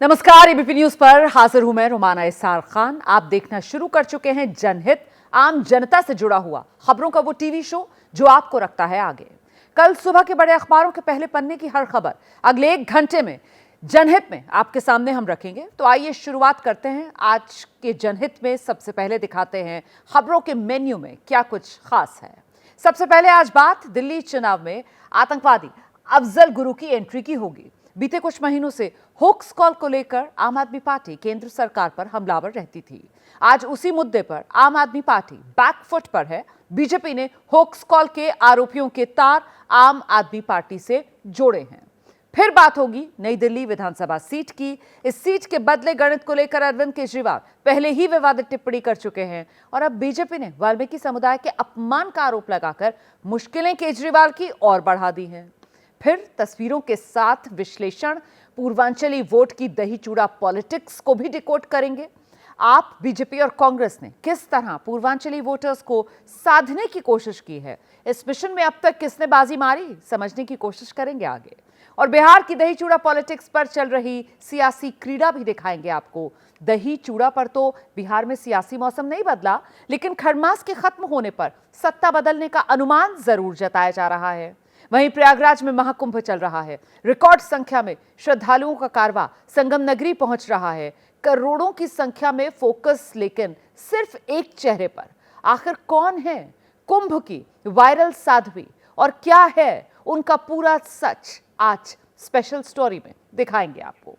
नमस्कार, ABP news पर हाजिर हूं मैं रुमाना इसार खान। आप देखना शुरू कर चुके हैं जनहित, आम जनता से जुड़ा हुआ खबरों का वो टीवी शो जो आपको रखता है आगे। कल सुबह के बड़े अखबारों के पहले पन्ने की हर खबर अगले 1 घंटे में जनहित में आपके सामने हम रखेंगे। तो आइए शुरुआत करते हैं आज के जनहित में। सबसे पहले दिखाते हैं खबरों के मेन्यू में क्या कुछ खास है। सबसे पहले आज बात दिल्ली चुनाव में आतंकवादी अफजल गुरु की एंट्री की होगी। बीते कुछ महीनों से होक्स कॉल को लेकर आम आदमी पार्टी केंद्र सरकार पर हमलावर रहती थी। आज उसी मुद्दे पर आम आदमी पार्टी बैकफुट पर है। बीजेपी ने होक्स कॉल के आरोपियों के तार आम आदमी पार्टी से जोड़े हैं। फिर बात होगी नई दिल्ली विधानसभा सीट की। इस सीट के बदले गणित को लेकर अरविंद केजरीवाल पहले ही विवादित टिप्पणी कर चुके हैं और अब बीजेपी ने वाल्मीकि समुदाय के अपमान का आरोप लगाकर मुश्किलें केजरीवाल की और बढ़ा दी हैं। फिर तस्वीरों के साथ विश्लेषण, पूर्वांचली वोट की दही चूड़ा पॉलिटिक्स को भी डिकोड करेंगे। आप, बीजेपी और कांग्रेस ने किस तरह पूर्वांचली वोटर्स को साधने की कोशिश की है, इस मिशन में अब तक किसने बाजी मारी, समझने की कोशिश करेंगे आगे। और बिहार की दही चूड़ा पॉलिटिक्स पर चल रही सियासी क्रीड़ा भी दिखाएंगे आपको। दही चूड़ा पर तो बिहार में सियासी मौसम नहीं बदला, लेकिन खरमास के खत्म होने पर सत्ता बदलने का अनुमान जरूर जताया जा रहा है। वहीं प्रयागराज में महाकुंभ चल रहा है। रिकॉर्ड संख्या में श्रद्धालुओं का कारवां संगम नगरी पहुंच रहा है। करोड़ों की संख्या में फोकस, लेकिन सिर्फ एक चेहरे पर। आखिर कौन है कुंभ की वायरल साध्वी और क्या है उनका पूरा सच, आज स्पेशल स्टोरी में दिखाएंगे आपको।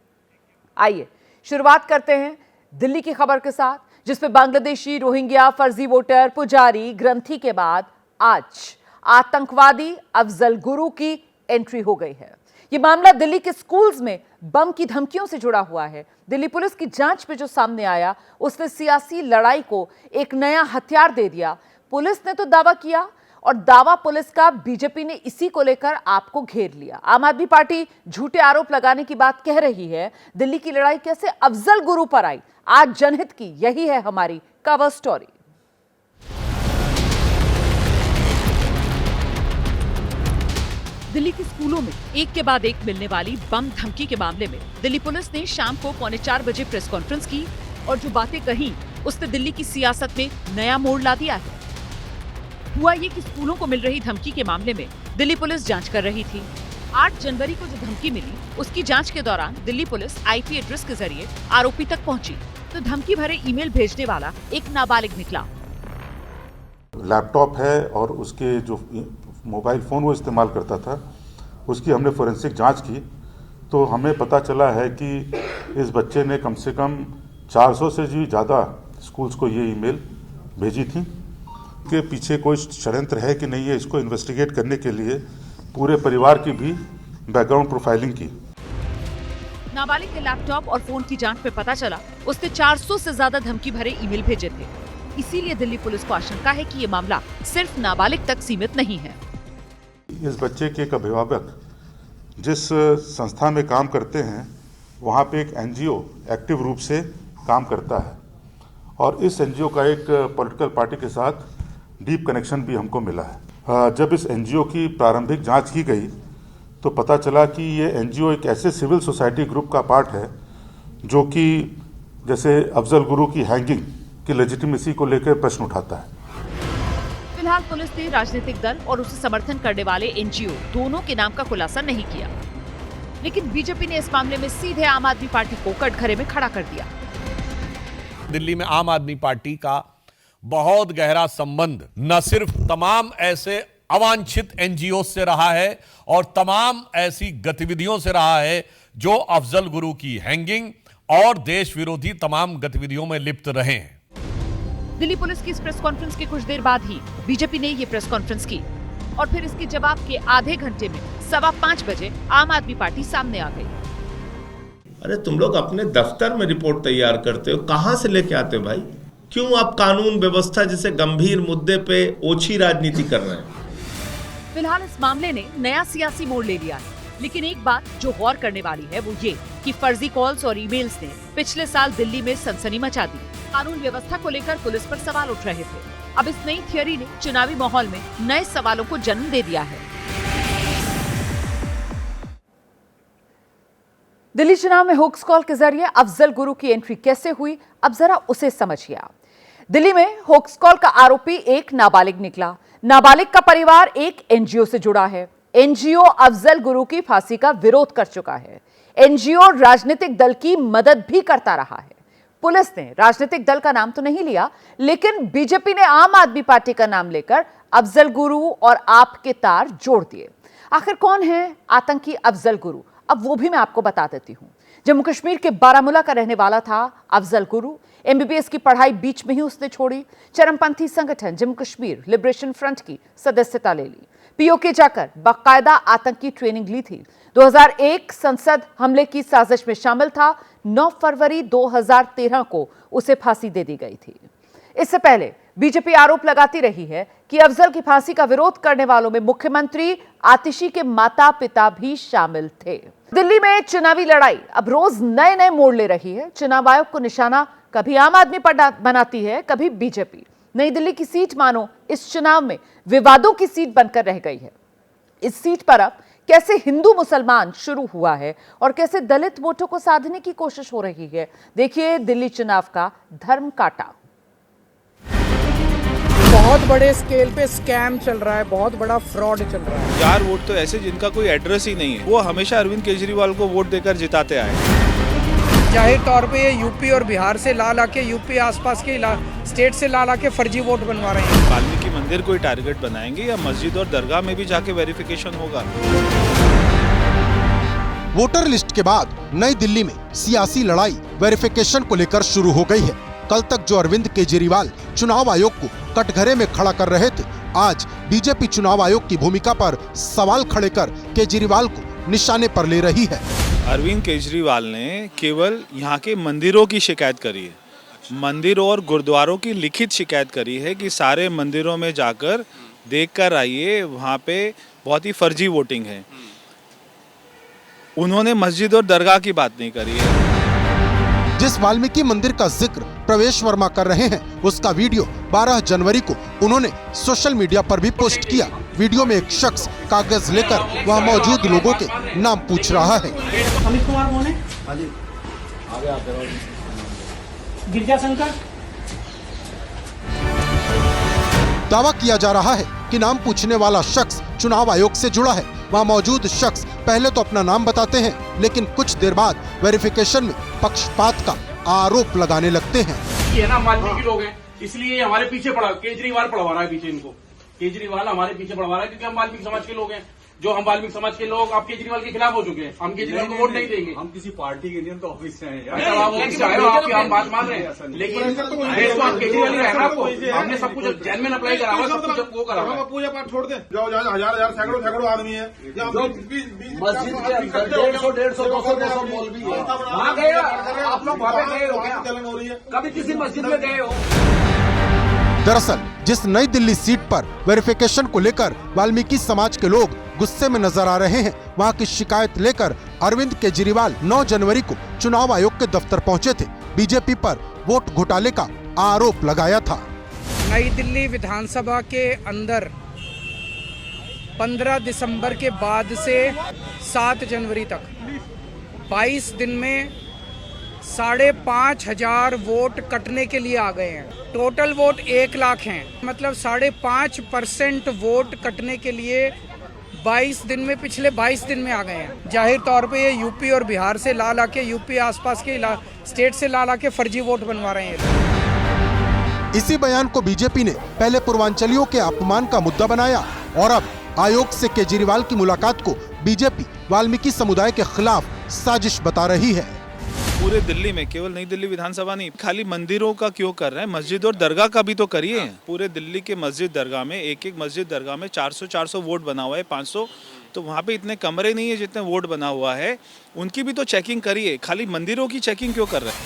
आइए शुरुआत करते हैं दिल्ली की खबर के साथ, जिसमें बांग्लादेशी रोहिंग्या फर्जी वोटर पुजारी ग्रंथी के बाद आज आतंकवादी अफजल गुरु की एंट्री हो गई है। यह मामला दिल्ली के स्कूल्स में बम की धमकियों से जुड़ा हुआ है। दिल्ली पुलिस की जांच में जो सामने आया, उसने सियासी लड़ाई को एक नया हथियार दे दिया। पुलिस ने तो दावा किया, और दावा पुलिस का, बीजेपी ने इसी को लेकर आपको घेर लिया। आम आदमी पार्टी झूठे आरोप लगाने की बात कह रही है। दिल्ली की लड़ाई कैसे अफजल गुरु पर आई, आज जनहित की यही है हमारी कवर स्टोरी। दिल्ली के स्कूलों में एक के बाद एक मिलने वाली बम धमकी के मामले में दिल्ली पुलिस ने शाम को 3:45 बजे प्रेस कॉन्फ्रेंस की और जो बातें कही उसने दिल्ली की सियासत में नया मोड़ ला दिया है। हुआ ये कि स्कूलों को मिल रही धमकी के मामले में दिल्ली पुलिस जांच कर रही थी। 8 जनवरी को जो धमकी मिली, उसकी जांच के दौरान दिल्ली पुलिस आईपी एड्रेस के जरिए आरोपी तक पहुंची, तो धमकी भरे ईमेल भेजने वाला एक नाबालिग निकला। लैपटॉप है और उसके जो मोबाइल फ़ोन वो इस्तेमाल करता था, उसकी हमने फोरेंसिक जांच की तो हमें पता चला है कि इस बच्चे ने कम से कम 400 से भी ज़्यादा स्कूल्स को ये ईमेल भेजी थी। के पीछे कोई षड्यंत्र है कि नहीं है, इसको इन्वेस्टिगेट करने के लिए पूरे परिवार की भी बैकग्राउंड प्रोफाइलिंग की। नाबालिग के लैपटॉप और फोन की जांच में पता चला उसने 400 से ज्यादा धमकी भरे ईमेल भेजे थे। इसीलिए दिल्ली पुलिस को आशंका है कि ये मामला सिर्फ नाबालिग तक सीमित नहीं है। इस बच्चे के एक अभिभावक जिस संस्था में काम करते हैं, वहाँ पे एक एनजीओ एक्टिव रूप से काम करता है और इस एनजीओ का एक पॉलिटिकल पार्टी के साथ डीप कनेक्शन भी हमको मिला है। जब इस एनजीओ की प्रारंभिक जांच की गई तो पता चला कि ये एनजीओ एक ऐसे सिविल सोसाइटी ग्रुप का पार्ट है जो कि जैसे अफजल गुरु की हैंगिंग की लेजिटिमेसी को लेकर प्रश्न उठाता है। फिलहाल पुलिस ने राजनीतिक दल और उसे समर्थन करने वाले एनजीओ दोनों के नाम का खुलासा नहीं किया, लेकिन बीजेपी ने इस मामले में सीधे आम आदमी पार्टी को कटघरे में खड़ा कर दिया। दिल्ली में आम आदमी पार्टी का बहुत गहरा संबंध न सिर्फ तमाम ऐसे अवांछित एनजीओ से रहा है और तमाम ऐसी गतिविधियों से रहा है जो अफजल गुरु की हैंगिंग और देश विरोधी तमाम गतिविधियों में लिप्त रहे हैं। दिल्ली पुलिस की इस प्रेस कॉन्फ्रेंस के कुछ देर बाद ही बीजेपी ने ये प्रेस कॉन्फ्रेंस की और फिर इसके जवाब के आधे घंटे में 5:15 बजे आम आदमी पार्टी सामने आ गई। अरे तुम लोग अपने दफ्तर में रिपोर्ट तैयार करते हो, कहां से लेके आते हो भाई? क्यों आप कानून व्यवस्था जैसे गंभीर मुद्दे पे ओछी राजनीति कर रहे हैं? फिलहाल इस मामले ने नया सियासी मोड़ ले लिया है, लेकिन एक बात जो गौर करने वाली है वो ये कि फर्जी कॉल्स और ईमेल्स ने पिछले साल दिल्ली में सनसनी मचा दी। कानून व्यवस्था को लेकर पुलिस पर सवाल उठ रहे थे। अब इस नई थियोरी ने चुनावी माहौल में नए सवालों को जन्म दे दिया है। दिल्ली चुनाव में हुक्स कॉल के जरिए अफजल गुरु की एंट्री कैसे हुई, अब जरा उसे समझिए आप। दिल्ली में हुक्स कॉल का आरोपी एक नाबालिग निकला। नाबालिग का परिवार एक एनजीओ से जुड़ा है। एनजीओ अफजल गुरु की फांसी का विरोध कर चुका है। एनजीओ राजनीतिक दल की मदद भी करता रहा है। पुलिस ने राजनीतिक दल का नाम तो नहीं लिया, लेकिन बीजेपी ने आम आदमी पार्टी का नाम लेकर अफजल गुरु और आप के तार जोड़ दिए। आखिर कौन है आतंकी अफजल गुरु, अब वो भी मैं आपको बता देती हूं। जम्मू कश्मीर के बारामूला का रहने वाला था अफजल गुरु। एमबीबीएस की पढ़ाई बीच में ही उसने छोड़ी। चरमपंथी संगठन जम्मू कश्मीर लिबरेशन फ्रंट की सदस्यता ले ली। पीओके जाकर बाकायदा आतंकी ट्रेनिंग ली थी। 2001 संसद हमले की साजिश में शामिल था। 9 फरवरी 2013 को उसे फांसी दे दी गई थी। इससे पहले बीजेपी आरोप लगाती रही है कि अफजल की फांसी का विरोध करने वालों में मुख्यमंत्री आतिशी के माता पिता भी शामिल थे। दिल्ली में चुनावी लड़ाई अब रोज नए नए मोड़ ले रही है। चुनाव आयोग को निशाना कभी आम आदमी पार्टी बनाती है, कभी बीजेपी। नई दिल्ली की सीट मानो इस चुनाव में विवादों की सीट बनकर रह गई है। इस सीट पर अब कैसे हिंदू मुसलमान शुरू हुआ है और कैसे दलित वोटों को साधने की कोशिश हो रही है, देखिए दिल्ली चुनाव का धर्म काटा। बहुत बड़े स्केल पे स्कैम चल रहा है, बहुत बड़ा फ्रॉड चल रहा है। 4 वोट तो ऐसे जिनका कोई एड्रेस ही नहीं है, वो हमेशा अरविंद केजरीवाल को वोट देकर जिताते आए। जाहिर तौर पे ये यूपी और बिहार से ला के यूपी आसपास के स्टेट से ला के फर्जी वोट बनवा रहे हैं। वाल्मीकि मंदिर कोई टारगेट बनाएंगे या मस्जिद और दरगाह में भी जाके वेरिफिकेशन होगा। वोटर लिस्ट के बाद नई दिल्ली में सियासी लड़ाई वेरिफिकेशन को लेकर शुरू हो गई है। कल तक जो अरविंद केजरीवाल चुनाव आयोग को कटघरे में खड़ा कर रहे थे, आज बीजेपी चुनाव आयोग की भूमिका पर सवाल खड़े कर केजरीवाल को निशाने पर ले रही है। अरविंद केजरीवाल ने केवल यहाँ के मंदिरों की शिकायत करी है। मंदिरों और गुरुद्वारों की लिखित शिकायत करी है कि सारे मंदिरों में जाकर देख कर आइए, वहाँ पे बहुत ही फर्जी वोटिंग है। उन्होंने मस्जिद और दरगाह की बात नहीं करी है। जिस वाल्मीकि मंदिर का जिक्र प्रवेश वर्मा कर रहे हैं, उसका वीडियो 12 जनवरी को उन्होंने सोशल मीडिया पर भी पोस्ट किया। वीडियो में एक शख्स कागज लेकर वहां मौजूद लोगों के नाम पूछ रहा है। अमित कुमार कौन है? गिरजा शंकर। दावा किया जा रहा है कि नाम पूछने वाला शख्स चुनाव आयोग से जुड़ा है। वहां मौजूद शख्स पहले तो अपना नाम बताते हैं, लेकिन कुछ देर बाद वेरिफिकेशन में पक्षपात का आरोप लगाने लगते हैं। ये ना वाल्मीकि लोग हैं, इसलिए हमारे पीछे पड़ा, केजरीवाल पढ़वा रहा है पीछे इनको। केजरीवाल हमारे पीछे पढ़वा रहा है क्योंकि हम वाल्मीकि समाज के लोग हैं। जो हम वाल्मीकि समाज के लोग आप केजरीवाल के खिलाफ हो चुके हैं, हम केजरीवाल को वोट नहीं देंगे। हम किसी पार्टी के लिए तो ऑफिस से हैं। आपकी हम बात मान रहे हैं, लेकिन देश को आप केजरीवाल ही रहना। आपको हमने सब कुछ जैन में अप्लाई करा हुआ, सब कुछ वो करा हुआ। पूजा पाठ छोड़ दें, जाओ हजार सैकड़ों आदमी है मस्जिद के अंदर 150, 200 मौलवी है। वहाँ गए आप लोग, वहाँ पे गए हो क्या? कभी किसी मस्जिद में गए हो? दरअसल जिस नई दिल्ली सीट पर वेरिफिकेशन को लेकर वाल्मीकि समाज के लोग गुस्से में नजर आ रहे हैं, वहां की शिकायत लेकर अरविंद केजरीवाल 9 जनवरी को चुनाव आयोग के दफ्तर पहुंचे थे। बीजेपी पर वोट घोटाले का आरोप लगाया था। नई दिल्ली विधानसभा के अंदर 15 दिसंबर के बाद से 7 जनवरी तक 22 दिन में 5,500 वोट कटने के लिए आ गए हैं। टोटल वोट 1 लाख हैं, मतलब 5.5% वोट कटने के लिए 22 दिन में, पिछले 22 दिन में आ गए हैं। जाहिर तौर पे ये यूपी और बिहार से ला के यूपी आसपास के स्टेट से ला के फर्जी वोट बनवा रहे हैं। इसी बयान को बीजेपी ने पहले पूर्वांचलियों के अपमान का मुद्दा बनाया और अब आयोग से केजरीवाल की मुलाकात को बीजेपी वाल्मीकि समुदाय के खिलाफ साजिश बता रही है। पूरे दिल्ली में, केवल नई दिल्ली विधानसभा नहीं, खाली मंदिरों का क्यों कर रहे हैं? मस्जिद और दरगाह का भी तो करिए। पूरे दिल्ली के मस्जिद दरगाह में, एक मस्जिद दरगाह में 400 वोट बना हुआ है, 500, तो वहाँ पे इतने कमरे नहीं है जितने वोट बना हुआ है। उनकी भी तो चेकिंग करिए, खाली मंदिरों की चेकिंग क्यों कर रहे हैं?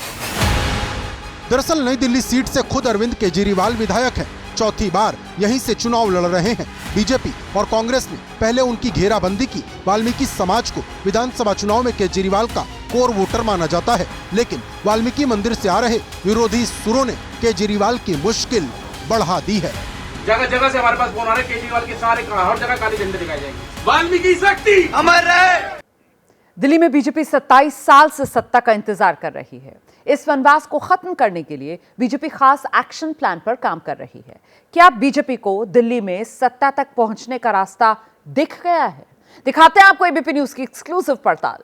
दरअसल नई दिल्ली सीट से खुद अरविंद केजरीवाल विधायक हैं। चौथी बार यहीं से चुनाव लड़ रहे हैं। बीजेपी और कांग्रेस ने पहले उनकी घेराबंदी की। वाल्मीकि समाज को विधानसभा चुनाव में केजरीवाल का कोर वोटर माना जाता है, लेकिन वाल्मीकि मंदिर से आ रहे विरोधी सुरों ने केजरीवाल की मुश्किल बढ़ा दी है। जगह जगह से हमारे पास फोन आ रहा है, केजरीवाल के सारे हर जगह काले झंडे दिखाए जाएंगे। वाल्मीकि शक्ति अमर रहे। दिल्ली में बीजेपी 27 साल से सत्ता का इंतजार कर रही है। इस वनवास को खत्म करने के लिए बीजेपी खास एक्शन प्लान पर काम कर रही है। क्या बीजेपी को दिल्ली में सत्ता तक पहुंचने का रास्ता दिख गया है? दिखाते हैं आपको एबीपी न्यूज की एक्सक्लूसिव पड़ताल।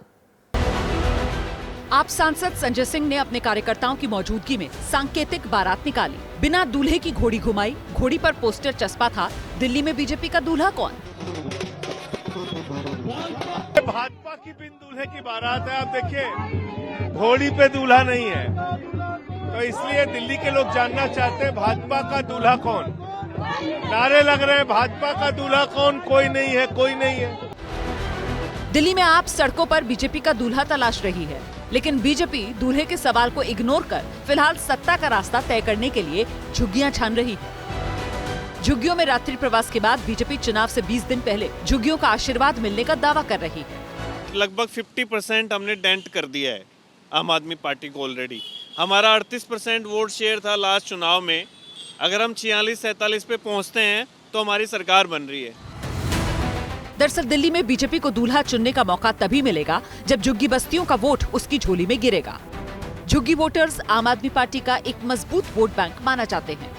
आप सांसद संजय सिंह ने अपने कार्यकर्ताओं की मौजूदगी में सांकेतिक बारात निकाली। बिना दूल्हे की घोड़ी घुमाई, घोड़ी पर पोस्टर चस्पा था, दिल्ली में बीजेपी का दूल्हा कौन? भाजपा की बिन दूल्हे की बारात है। आप देखिए, घोड़ी पे दूल्हा नहीं है, तो इसलिए दिल्ली के लोग जानना चाहते हैं भाजपा का दूल्हा कौन। नारे लग रहे हैं भाजपा का दूल्हा कौन, कोई नहीं है, कोई नहीं है। दिल्ली में आप सड़कों पर बीजेपी का दूल्हा तलाश रही है, लेकिन बीजेपी दूल्हे के सवाल को इग्नोर कर फिलहाल सत्ता का रास्ता तय करने के लिए झुग्गियां छान रही है। झुग्गियों में रात्रि प्रवास के बाद बीजेपी चुनाव से 20 दिन पहले झुग्गियों का आशीर्वाद मिलने का दावा कर रही है। लगभग 50% हमने डेंट कर दिया है आम आदमी पार्टी को ऑलरेडी। हमारा 38% वोट शेयर था लास्ट चुनाव में। अगर हम 46-47 पे पहुंचते हैं तो हमारी सरकार बन रही है। दरअसल दिल्ली में बीजेपी को दूल्हा चुनने का मौका तभी मिलेगा जब झुग्गी बस्तियों का वोट उसकी झोली में गिरेगा। झुग्गी वोटर्स आम आदमी पार्टी का एक मजबूत वोट बैंक माना जाते हैं।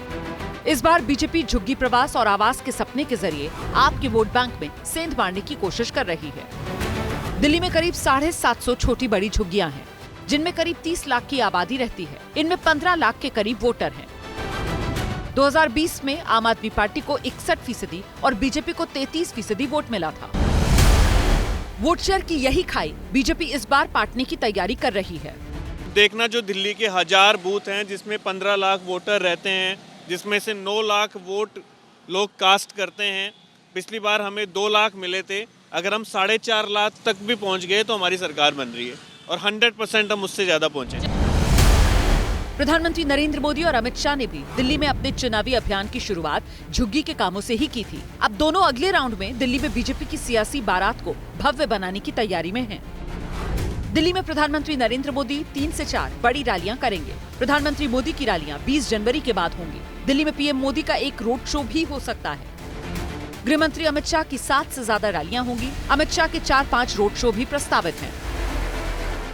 इस बार बीजेपी झुग्गी प्रवास और आवास के सपने के जरिए आपके वोट बैंक में सेंध मारने की कोशिश कर रही है। दिल्ली में करीब 750 छोटी बड़ी झुग्गियां हैं, जिनमें करीब 30 लाख की आबादी रहती है। इनमें 15 लाख के करीब वोटर हैं। 2020 में आम आदमी पार्टी को 61% और बीजेपी को 33% वोट मिला था। वोट शेयर की यही खाई बीजेपी इस बार पाटने की तैयारी कर रही है। देखना, जो दिल्ली के 1000 बूथ हैं जिसमें 15 लाख वोटर रहते हैं, जिसमें से 9 लाख वोट लोग कास्ट करते हैं। पिछली बार हमें 2 लाख मिले थे। अगर हम 4.5 लाख तक भी पहुंच गए तो हमारी सरकार बन रही है और 100% हम उससे ज्यादा पहुंचे। प्रधानमंत्री नरेंद्र मोदी और अमित शाह ने भी दिल्ली में अपने चुनावी अभियान की शुरुआत झुग्गी के कामों से ही की थी। अब दोनों अगले राउंड में दिल्ली में बीजेपी की सियासी बारात को भव्य बनाने की तैयारी में हैं। दिल्ली में प्रधानमंत्री नरेंद्र मोदी 3 से 4 बड़ी रैलियां करेंगे। प्रधानमंत्री मोदी की रैलियां 20 जनवरी के बाद होंगी। दिल्ली में पीएम मोदी का एक रोड शो भी हो सकता है। गृह मंत्री अमित शाह की 7 से ज्यादा रैलियां होंगी। अमित शाह के 4-5 रोड शो भी प्रस्तावित हैं।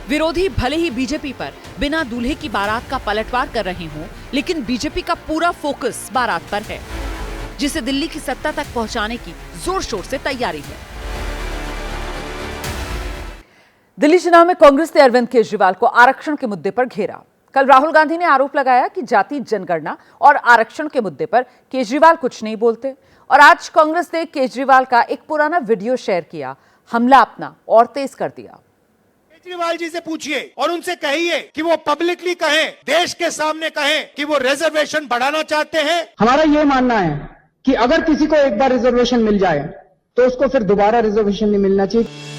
विरोधी भले ही बीजेपी पर बिना दूल्हे की बारात का पलटवार कर रहे हों, लेकिन बीजेपी का पूरा फोकस बारात पर है, जिसे दिल्ली की सत्ता तक पहुंचाने की जोर शोर से तैयारी है। दिल्ली चुनाव में कांग्रेस ने अरविंद केजरीवाल को आरक्षण के मुद्दे पर घेरा। कल राहुल गांधी ने आरोप लगाया कि जाति जनगणना और आरक्षण के मुद्दे पर केजरीवाल कुछ नहीं बोलते, और आज कांग्रेस ने केजरीवाल का एक पुराना वीडियो शेयर किया, हमला अपना और तेज कर दिया। केजरीवाल जी से पूछिए और उनसे कहिए कि वो पब्लिकली कहें, देश के सामने कहें कि वो रिजर्वेशन बढ़ाना चाहते हैं। हमारा ये मानना है कि अगर किसी को एक बार रिजर्वेशन मिल जाए तो उसको फिर दोबारा रिजर्वेशन नहीं मिलना चाहिए।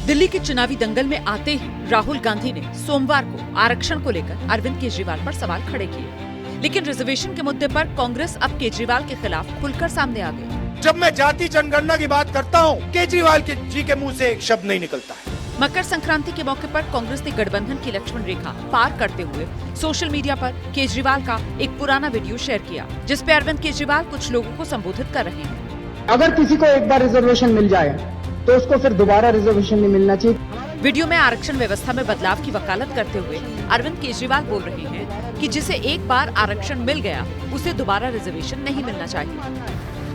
दिल्ली के चुनावी दंगल में आते ही राहुल गांधी ने सोमवार को आरक्षण को लेकर अरविंद केजरीवाल पर सवाल खड़े किए, लेकिन रिजर्वेशन के मुद्दे पर कांग्रेस अब केजरीवाल के खिलाफ खुलकर सामने आ गई। जब मैं जाति जनगणना की बात करता हूँ, केजरीवाल जी के मुंह से एक शब्द नहीं निकलता है। मकर संक्रांति के मौके पर कांग्रेस ने गठबंधन की लक्ष्मण रेखा पार करते हुए सोशल मीडिया पर केजरीवाल का एक पुराना वीडियो शेयर किया, जिसपे अरविंद केजरीवाल कुछ लोगों को संबोधित कर रहे हैं। अगर किसी को एक बार रिजर्वेशन मिल जाए तो उसको फिर दोबारा रिजर्वेशन नहीं मिलना चाहिए। वीडियो में आरक्षण व्यवस्था में बदलाव की वकालत करते हुए अरविंद केजरीवाल बोल रहे हैं कि जिसे एक बार आरक्षण मिल गया उसे दोबारा रिजर्वेशन नहीं मिलना चाहिए।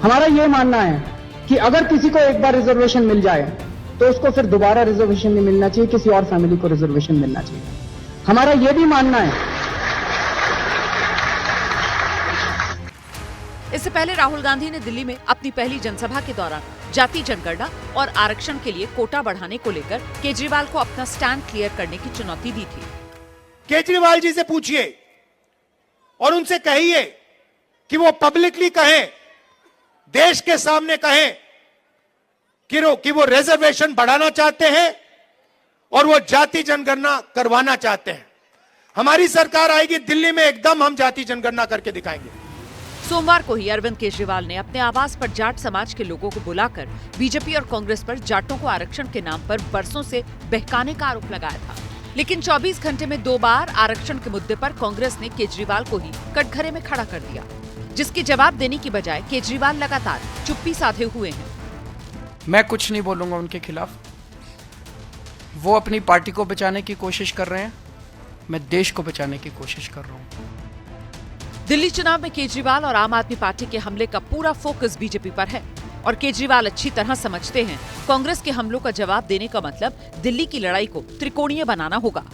हमारा ये मानना है कि अगर किसी को एक बार रिजर्वेशन मिल जाए तो उसको फिर दोबारा रिजर्वेशन नहीं मिलना चाहिए, किसी और फैमिली को रिजर्वेशन मिलना चाहिए। हमारा ये भी मानना है। इससे पहले राहुल गांधी ने दिल्ली में अपनी पहली जनसभा के दौरान जाति जनगणना और आरक्षण के लिए कोटा बढ़ाने को लेकर केजरीवाल को अपना स्टैंड क्लियर करने की चुनौती दी थी। केजरीवाल जी से पूछिए और उनसे कहिए कि वो पब्लिकली कहें, देश के सामने कहें कि वो रिजर्वेशन बढ़ाना चाहते हैं और वो जाति जनगणना करवाना चाहते हैं। हमारी सरकार आएगी, दिल्ली में एकदम हम जाति जनगणना करके दिखाएंगे। सोमवार को ही अरविंद केजरीवाल ने अपने आवास पर जाट समाज के लोगों को बुलाकर बीजेपी और कांग्रेस पर जाटों को आरक्षण के नाम पर बरसों से बहकाने का आरोप लगाया था। लेकिन 24 घंटे में 2 बार आरक्षण के मुद्दे पर कांग्रेस ने केजरीवाल को ही कटघरे में खड़ा कर दिया, जिसके जवाब देने की बजाय केजरीवाल लगातार चुप्पी साधे हुए हैं। मैं कुछ नहीं बोलूंगा उनके खिलाफ। वो अपनी पार्टी को बचाने की कोशिश कर रहे हैं, मैं देश को बचाने की कोशिश कर रहा हूँ। दिल्ली चुनाव में केजरीवाल और आम आदमी पार्टी के हमले का पूरा फोकस बीजेपी पर है और केजरीवाल अच्छी तरह समझते हैं कांग्रेस के हमलों का जवाब देने का मतलब दिल्ली की लड़ाई को त्रिकोणीय बनाना होगा।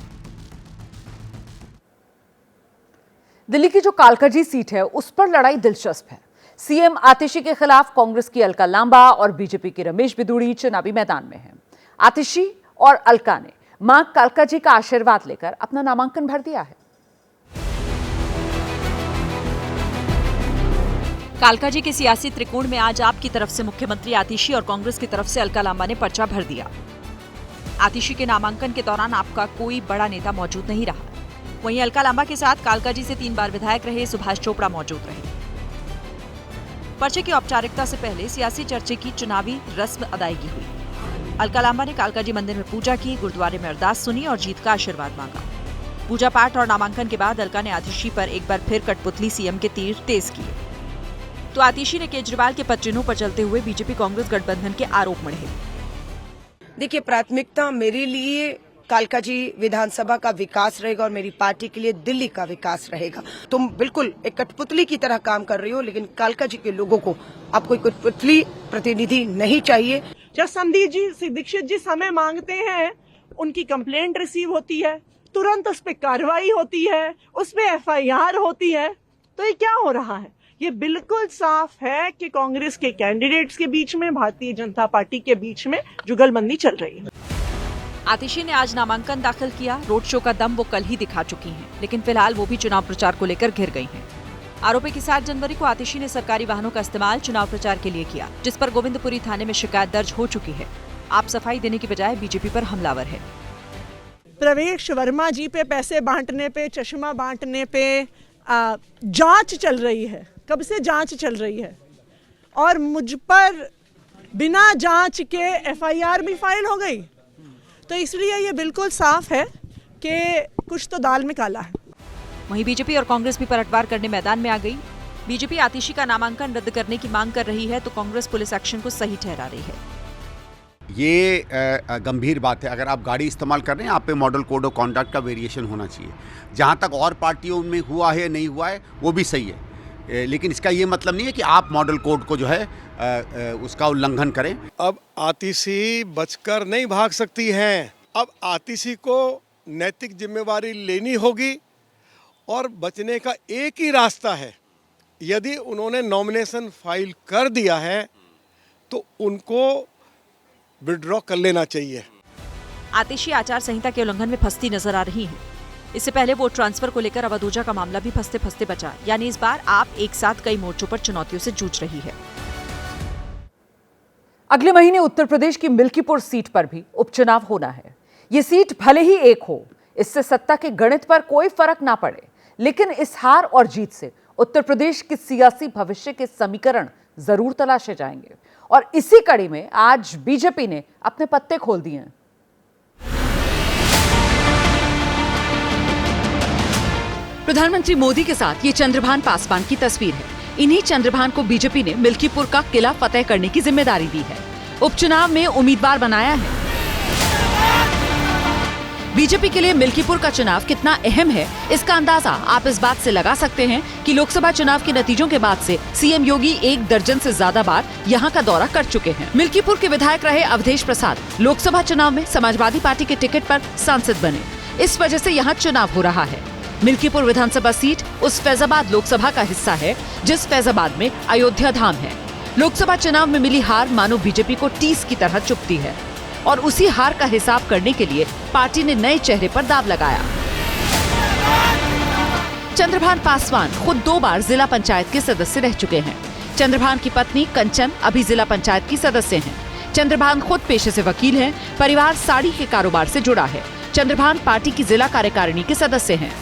दिल्ली की जो कालकाजी सीट है उस पर लड़ाई दिलचस्प है। सीएम आतिशी के खिलाफ कांग्रेस की अलका लांबा और बीजेपी की रमेश बिधूड़ी चुनावी मैदान में हैं। आतिशी और अलका ने मां कालकाजी का आशीर्वाद लेकर अपना नामांकन भर दिया है। कालकाजी के सियासी त्रिकोण में आज आप की तरफ से मुख्यमंत्री आतिशी और कांग्रेस की तरफ से अलका लांबा ने पर्चा भर दिया। आतिशी के नामांकन के दौरान आपका कोई बड़ा नेता मौजूद नहीं रहा। वहीं अलका लांबा के साथ कालकाजी से 3 बार विधायक रहे सुभाष चोपड़ा मौजूद रहे। पर्चे की औपचारिकता से पहले सियासी चर्चे की चुनावी रस्म अदायगी हुई। अलका लांबा ने कालकाजी मंदिर में पूजा की, गुरुद्वारे में अरदास सुनी और जीत का आशीर्वाद मांगा। पूजा पाठ और नामांकन के बाद अलका ने आतिशी पर एक बार फिर कठपुतली सीएम के तीर तेज किए तो आतिशी ने केजरीवाल के पद पर चलते हुए बीजेपी कांग्रेस गठबंधन के आरोप मढ़े। देखिए, प्राथमिकता मेरे लिए कालकाजी विधानसभा का विकास रहेगा और मेरी पार्टी के लिए दिल्ली का विकास रहेगा। तुम बिल्कुल एक कठपुतली की तरह काम कर रही हो, लेकिन कालकाजी के लोगों को अब कोई कठपुतली प्रतिनिधि नहीं चाहिए। जब संदीप दीक्षित जी समय मांगते हैं, उनकी कंप्लेंट रिसीव होती है, तुरंत उस पर कार्रवाई होती है, उसमें एफआईआर होती है, तो ये क्या हो रहा है? ये बिल्कुल साफ है कि कांग्रेस के कैंडिडेट्स के बीच में, भारतीय जनता पार्टी के बीच में जुगलबंदी चल रही है। आतिशी ने आज नामांकन दाखिल किया। रोड शो का दम वो कल ही दिखा चुकी हैं, लेकिन फिलहाल वो भी चुनाव प्रचार को लेकर घिर गई हैं। आरोप है कि 7 जनवरी को आतिशी ने सरकारी वाहनों का इस्तेमाल चुनाव प्रचार के लिए किया, जिस पर गोविंदपुरी थाने में शिकायत दर्ज हो चुकी है। आप सफाई देने की बजाय बीजेपी पर हमलावर है। प्रवेश वर्मा जी पे पैसे बांटने पे, चश्मा बांटने पे जांच चल रही है। कब से जांच चल रही है और मुझ पर बिना जांच के एफआईआर भी फाइल हो गई। तो इसलिए ये बिल्कुल साफ है कि कुछ तो दाल में काला है। वहीं बीजेपी और कांग्रेस भी पलटवार करने मैदान में आ गई। बीजेपी आतिशी का नामांकन रद्द करने की मांग कर रही है तो कांग्रेस पुलिस एक्शन को सही ठहरा रही है। ये गंभीर बात है। अगर आप गाड़ी इस्तेमाल कर रहे हैं, आप पे मॉडल कोड ऑफ कॉन्डक्ट का वेरिएशन होना चाहिए। जहाँ तक और पार्टियों में हुआ है नहीं हुआ है वो भी सही है, लेकिन इसका ये मतलब नहीं है कि आप मॉडल कोड को जो है उसका उल्लंघन करें। अब आतिशी बचकर नहीं भाग सकती हैं। अब आतिशी को नैतिक जिम्मेवारी लेनी होगी और बचने का एक ही रास्ता है। यदि उन्होंने नॉमिनेशन फाइल कर दिया है तो उनको विड्रॉ कर लेना चाहिए। आतिशी आचार संहिता के उल्लंघन में फंसती नजर आ रही हैं। इससे पहले वोट ट्रांसफर को लेकर अवध ऊजा का मामला भी फंसते फंसते बचा। यानी इस बार आप एक साथ कई मोर्चों पर चुनौतियों से जूझ रही है। अगले महीने उत्तर प्रदेश की मिल्कीपुर सीट पर भी उपचुनाव होना है। ये सीट भले ही एक हो, इससे सत्ता के गणित पर कोई फर्क ना पड़े, लेकिन इस हार और जीत से उत्तर प्रदेश के सियासी भविष्य के समीकरण जरूर तलाशे जाएंगे। और इसी कड़ी में आज बीजेपी ने अपने पत्ते खोल दिए हैं। प्रधानमंत्री मोदी के साथ ये चंद्रभान पासवान की तस्वीर है। इन्हीं चंद्रभान को बीजेपी ने मिल्कीपुर का किला फतेह करने की जिम्मेदारी दी है। उपचुनाव में उम्मीदवार बनाया है। बीजेपी के लिए मिल्कीपुर का चुनाव कितना अहम है, इसका अंदाजा आप इस बात से लगा सकते हैं कि लोकसभा चुनाव के नतीजों के बाद से सीएम योगी 1 दर्जन से ज्यादा बार यहां का दौरा कर चुके हैं। मिल्कीपुर के विधायक रहे अवधेश प्रसाद लोकसभा चुनाव में समाजवादी पार्टी के टिकट पर सांसद बने। इस वजह से यहाँ चुनाव हो रहा है। मिल्कीपुर विधानसभा सीट उस फैजाबाद लोकसभा का हिस्सा है जिस फैजाबाद में अयोध्या धाम है। लोकसभा चुनाव में मिली हार मानो बीजेपी को टीस की तरह चुभती है और उसी हार का हिसाब करने के लिए पार्टी ने नए चेहरे पर दांव लगाया। चंद्रभान पासवान खुद 2 बार जिला पंचायत के सदस्य रह चुके हैं। चंद्रभान की पत्नी कंचन अभी जिला पंचायत की सदस्य हैं। चंद्रभान खुद पेशे से वकील हैं। परिवार साड़ी के कारोबार से जुड़ा है। चंद्रभान पार्टी की जिला कार्यकारिणी के सदस्य हैं।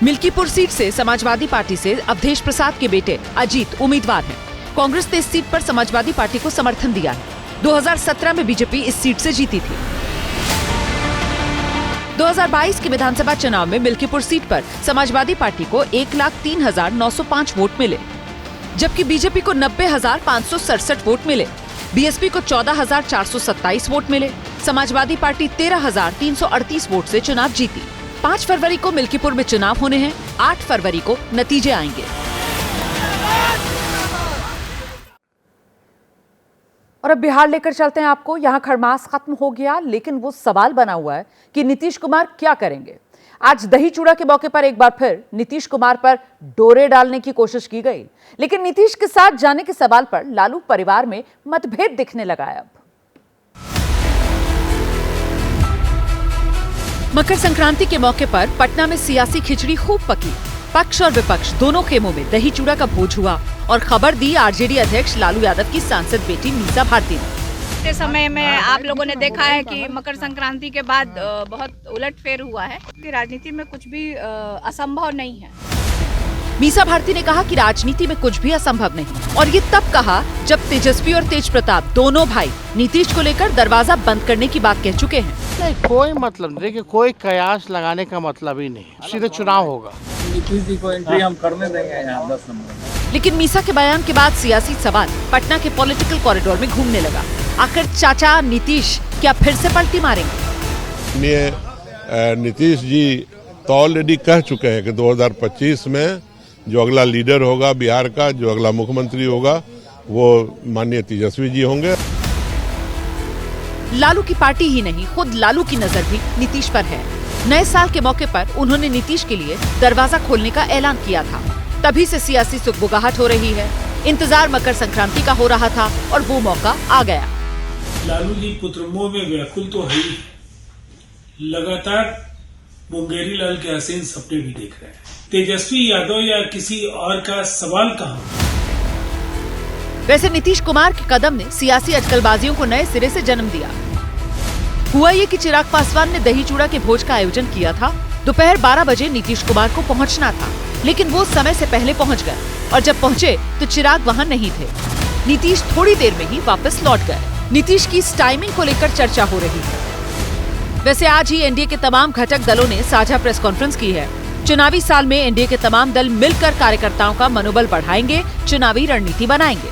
मिल्कीपुर सीट से समाजवादी पार्टी से अवधेश प्रसाद के बेटे अजीत उम्मीदवार हैं। कांग्रेस ने इस सीट पर समाजवादी पार्टी को समर्थन दिया है। 2017 में बीजेपी इस सीट से जीती थी। 2022 के विधानसभा चुनाव में मिल्कीपुर सीट पर समाजवादी पार्टी को 1,03,905 वोट मिले, जबकि बीजेपी को 90,567 वोट मिले। बीएसपी को 14,427 वोट मिले। समाजवादी पार्टी 13,338 वोट से चुनाव जीती। 5 फरवरी को मिल्कीपुर में चुनाव होने हैं। 8 फरवरी को नतीजे आएंगे। और अब बिहार लेकर चलते हैं आपको। यहां खरमास खत्म हो गया, लेकिन वो सवाल बना हुआ है कि नीतीश कुमार क्या करेंगे। आज दही चूड़ा के मौके पर एक बार फिर नीतीश कुमार पर डोरे डालने की कोशिश की गई, लेकिन नीतीश के साथ जाने के सवाल पर लालू परिवार में मतभेद दिखने लगा है। अब मकर संक्रांति के मौके पर पटना में सियासी खिचड़ी खूब पकी। पक्ष और विपक्ष दोनों खेमों में दही चूड़ा का भोज हुआ और खबर दी आरजेडी अध्यक्ष लालू यादव की सांसद बेटी मीसा भारती ने। पिछले समय में आप लोगों ने देखा है कि मकर संक्रांति के बाद बहुत उलटफेर हुआ है कि राजनीति में कुछ भी असंभव नहीं है। मीसा भारती ने कहा कि राजनीति में कुछ भी असंभव नहीं, और ये तब कहा जब तेजस्वी और तेज प्रताप दोनों भाई नीतीश को लेकर दरवाजा बंद करने की बात कह चुके हैं। नहीं, कोई मतलब नहीं, देखिए कोई कयास लगाने का मतलब ही नहीं, सीधे चुनाव होगा। नीतीश जी को एंट्री हम करने देंगे यहाँ 10 नंबर। लेकिन मीसा के बयान के बाद सियासी सवाल पटना के पॉलिटिकल कॉरिडोर में घूमने लगा। आखिर चाचा नीतीश क्या फिर से पलटी मारेंगे? नीतीश जी तो ऑलरेडी कह चुके हैं कि 2025 में जो अगला लीडर होगा बिहार का, जो अगला मुख्यमंत्री होगा, वो माननीय तेजस्वी जी होंगे। लालू की पार्टी ही नहीं, खुद लालू की नजर भी नीतीश पर है। नए साल के मौके पर उन्होंने नीतीश के लिए दरवाजा खोलने का ऐलान किया था। तभी से सियासी सुगबुगाहट हो रही है। इंतजार मकर संक्रांति का हो रहा था और वो मौका आ गया। लालू जी पुत्रमोह में व्याकुल तो है ही, लगातार मुंगेरी लाल के हसीन सपने भी देख रहे हैं। तेजस्वी यादव या किसी और का सवाल कहाँ? वैसे नीतीश कुमार के कदम ने सियासी अटकलबाजियों को नए सिरे से जन्म दिया। हुआ ये कि चिराग पासवान ने दही चूड़ा के भोज का आयोजन किया था। दोपहर 12 बजे नीतीश कुमार को पहुंचना था, लेकिन वो समय से पहले पहुंच गए और जब पहुंचे तो चिराग वहां नहीं थे। नीतीश थोड़ी देर में ही वापस लौट गए। नीतीश की इस टाइमिंग को लेकर चर्चा हो रही है। वैसे आज ही एनडीए के तमाम घटक दलों ने साझा प्रेस कॉन्फ्रेंस की है। चुनावी साल में एनडीए के तमाम दल मिलकर कार्यकर्ताओं का मनोबल बढ़ाएंगे, चुनावी रणनीति बनाएंगे।